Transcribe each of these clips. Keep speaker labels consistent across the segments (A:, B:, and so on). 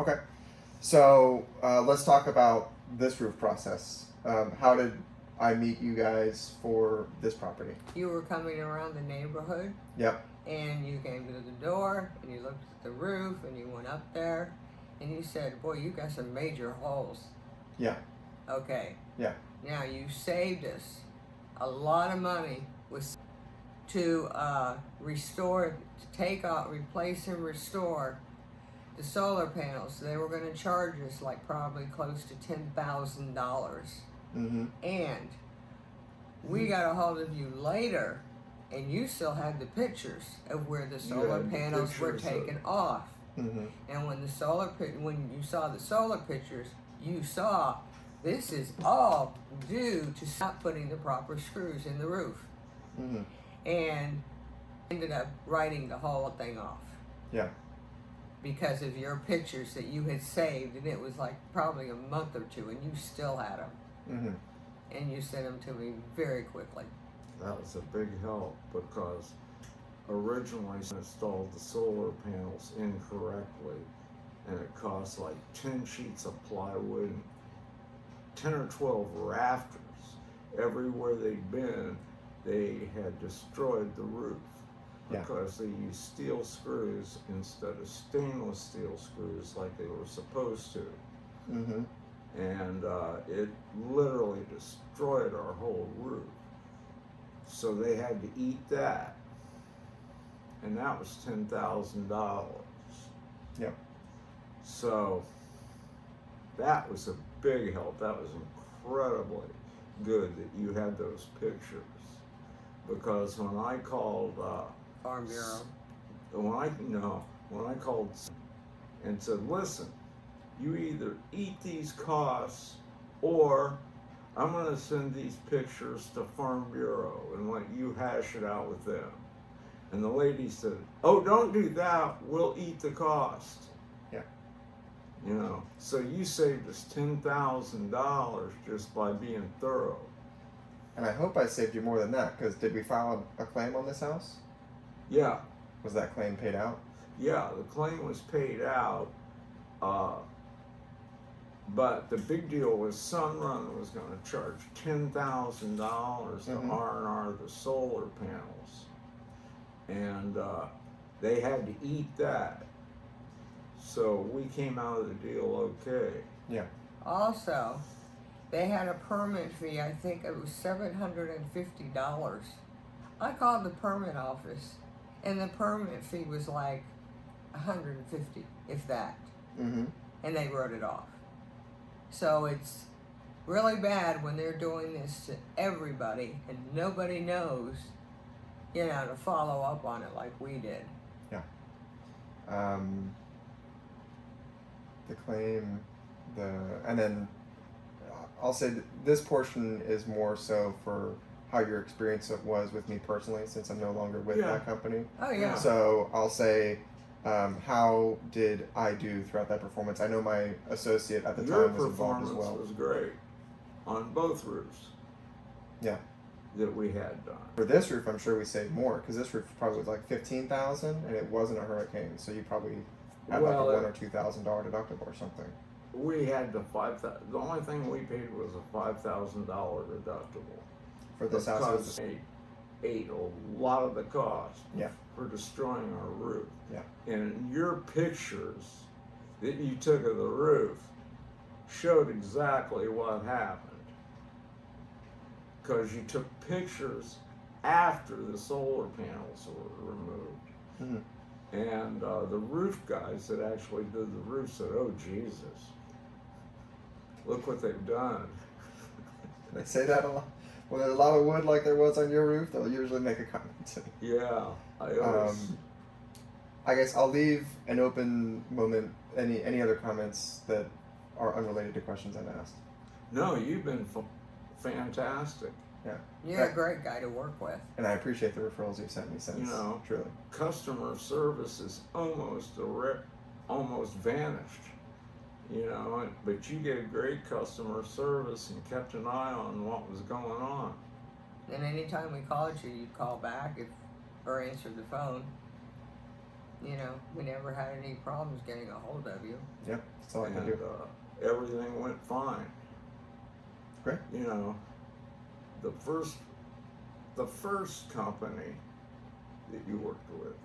A: Okay. So let's talk about this roof process. How did I meet you guys for this property?
B: You were coming around the neighborhood.
A: Yep.
B: And you came to the door and you looked at the roof and you went up there and you said, boy, you got some major holes.
A: Yeah.
B: Okay.
A: Yeah.
B: Now you saved us a lot of money to restore, to take out, replace and restore the solar panels. They were going to charge us like probably close to $10,000.
A: Mm-hmm.
B: And we got a hold of you later, and you still had the pictures of where the solar panels were taken off.
A: Mm-hmm.
B: And when you saw the solar pictures, you saw this is all due to not putting the proper screws in the roof.
A: Mm-hmm.
B: And ended up writing the whole thing off.
A: Yeah.
B: Because of your pictures that you had saved, and it was like probably a month or two, and you still had them.
A: Mm-hmm.
B: And you sent them to me very quickly.
C: That was a big help because originally I installed the solar panels incorrectly, and it cost like 10 sheets of plywood and 10 or 12 rafters. Everywhere they'd been, they had destroyed the roof because they used steel screws instead of stainless steel screws like they were supposed to.
A: Mm-hmm.
C: And it literally destroyed our whole roof. So they had to eat that. And that was $10,000.
A: Yep.
C: So that was a big help. That was incredibly good that you had those pictures. Because when I called
B: Farm Bureau.
C: When I called and said, listen, you either eat these costs or I'm going to send these pictures to Farm Bureau and let you hash it out with them. And the lady said, oh, don't do that. We'll eat the cost.
A: Yeah.
C: You know, so you saved us $10,000 just by being thorough.
A: And I hope I saved you more than that, because did we file a claim on this house?
C: Yeah.
A: Was that claim paid out?
C: Yeah, the claim was paid out. But the big deal was Sunrun was going to charge $10,000 to R&R the solar panels. And they had to eat that. So we came out of the deal okay.
A: Yeah.
B: Also, they had a permit fee. I think it was $750. I called the permit office, and the permit fee was like $150, if that.
A: Mm-hmm.
B: And they wrote it off. So it's really bad when they're doing this to everybody, and nobody knows, you know, to follow up on it like we did.
A: Yeah. The claim, and then I'll say this portion is more so for how your experience was with me personally, since I'm no longer with that company.
B: Oh, yeah.
A: So I'll say, how did I do throughout that performance? I know my associate at the time was involved as well.
C: Your performance was great on both roofs.
A: Yeah.
C: That we had done.
A: For this roof, I'm sure we saved more, because this roof probably was like $15,000, and it wasn't a hurricane, so you probably had like a $1,000 or $2,000 deductible or something.
C: We had the the only thing we paid was a $5,000 deductible.
A: For this house,
C: because they ate a lot of the cost.
A: Yeah.
C: For destroying our roof.
A: Yeah.
C: And your pictures that you took of the roof showed exactly what happened. Because you took pictures after the solar panels were removed.
A: Mm-hmm.
C: And the roof guys that actually did the roof said, oh, Jesus, look what they've done.
A: They say that a lot. When there's a lot of wood like there was on your roof, they'll usually make a comment.
C: Yeah.
A: I guess I'll leave an open moment. Any other comments that are unrelated to questions I've asked?
C: No, you've been fantastic.
A: Yeah.
B: You're a great guy to work with.
A: And I appreciate the referrals you've sent me since.
C: You know,
A: truly.
C: Customer service is almost vanished. You know, but you gave great customer service and kept an eye on what was going on.
B: And anytime we called you, you'd call back or answer the phone. You know, we never had any problems getting a hold of you.
A: Yep, that's all I can
C: And
A: do.
C: everything went fine.
A: Great.
C: You know, the first company that you worked with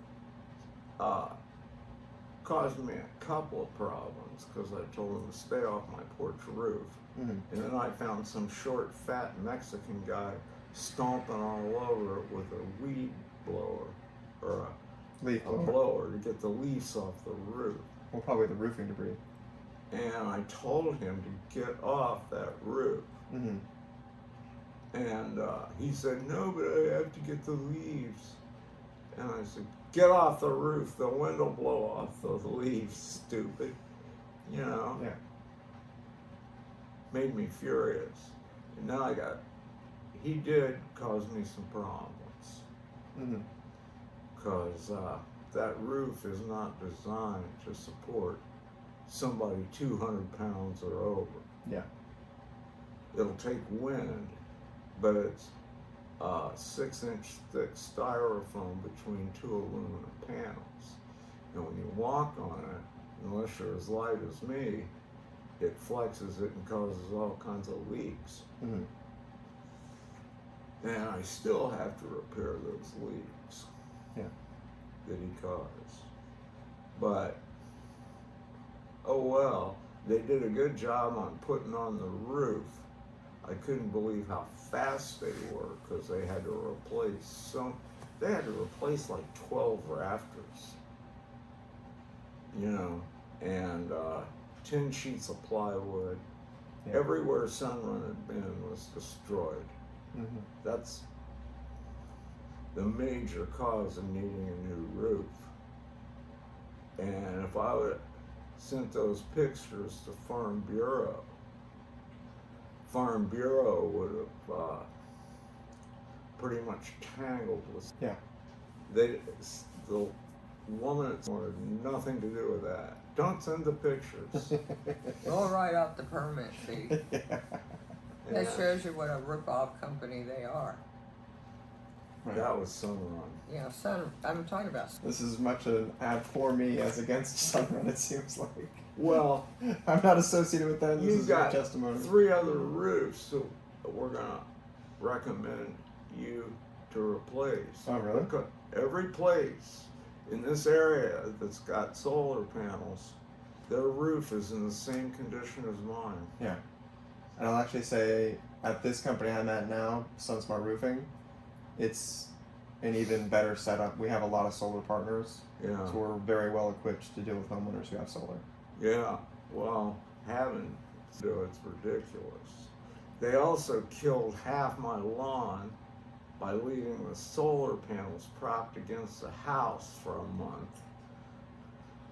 C: caused me a couple of problems because I told them to stay off my porch roof.
A: Mm-hmm.
C: And then I found some short, fat Mexican guy stomping all over it with a weed blower or
A: Leaf
C: a
A: blower.
C: blower to get the leaves off the roof.
A: Well, probably the roofing debris.
C: And I told him to get off that roof.
A: Mm-hmm.
C: And he said, no, but I have to get the leaves. And I said, get off the roof. The wind will blow off those leaves, stupid. You know?
A: Yeah.
C: Made me furious. And now he did cause me some problems.
A: Mm-hmm.
C: Because that roof is not designed to support somebody 200 pounds or over.
A: Yeah.
C: It'll take wind, but it's 6-inch thick styrofoam between two aluminum panels. And when you walk on it, unless you're as light as me, it flexes it and causes all kinds of leaks.
A: Mm-hmm.
C: And I still have to repair those leaks.
A: Yeah.
C: That he caused. But, oh well, they did a good job on putting on the roof. I couldn't believe how fast they were because they had to replace like 12 rafters. You know, and 10 sheets of plywood.
A: Yeah.
C: Everywhere Sunrun had been was destroyed.
A: Mm-hmm.
C: That's the major cause of needing a new roof. And if I would have sent those pictures to Farm Bureau would have pretty much tangled with.
A: Yeah.
C: The woman wanted nothing to do with that. Don't send the pictures.
B: We'll write out the permit fee.
A: Yeah.
B: That
C: And
B: shows you what a rip-off company they are.
A: Right.
C: that was Sunrun.
B: You know, I'm talking about.
A: This is as much an ad for me as against Sunrun, it seems like.
C: Well,
A: I'm not associated with them. This
C: you
A: is your
C: got
A: testimony.
C: 3 other roofs so we're gonna recommend you to replace.
A: Oh, really?
C: Because every place in this area that's got solar panels, their roof is in the same condition as mine.
A: Yeah. And I'll actually say, at this company I'm at now, SunSmart Roofing, it's an even better setup. We have a lot of solar partners,
C: Yeah.
A: so we're very well equipped to deal with homeowners who have solar.
C: Yeah. Well, having to do it's ridiculous. They also killed half my lawn by leaving the solar panels propped against the house for a month.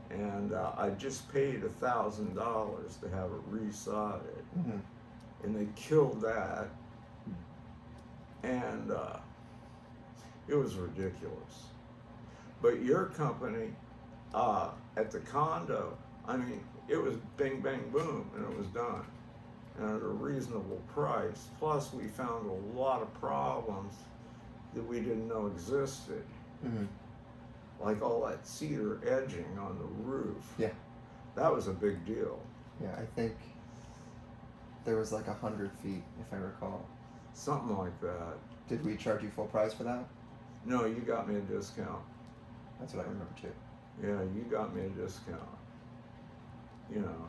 C: And I just paid $1,000 to have it resodded.
A: Mm-hmm.
C: And they killed that. And it was ridiculous. But your company, at the condo, I mean, it was bing, bang, boom, and it was done. And at a reasonable price. Plus, we found a lot of problems that we didn't know existed.
A: Mm-hmm.
C: Like all that cedar edging on the roof.
A: Yeah.
C: That was a big deal.
A: Yeah, I think there was like 100 feet, if I recall.
C: Something like that.
A: Did we charge you full price for that?
C: No, you got me a discount.
A: That's what I remember too.
C: Yeah, you got me a discount. You know.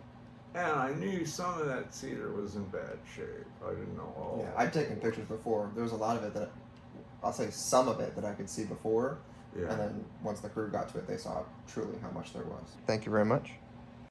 C: And I knew some of that cedar was in bad shape. I didn't know all.
A: Yeah, I'd taken pictures before. There was a lot of it that, I'll say some of it that I could see before.
C: Yeah.
A: And then once the crew got to it, they saw truly how much there was. Thank you very much.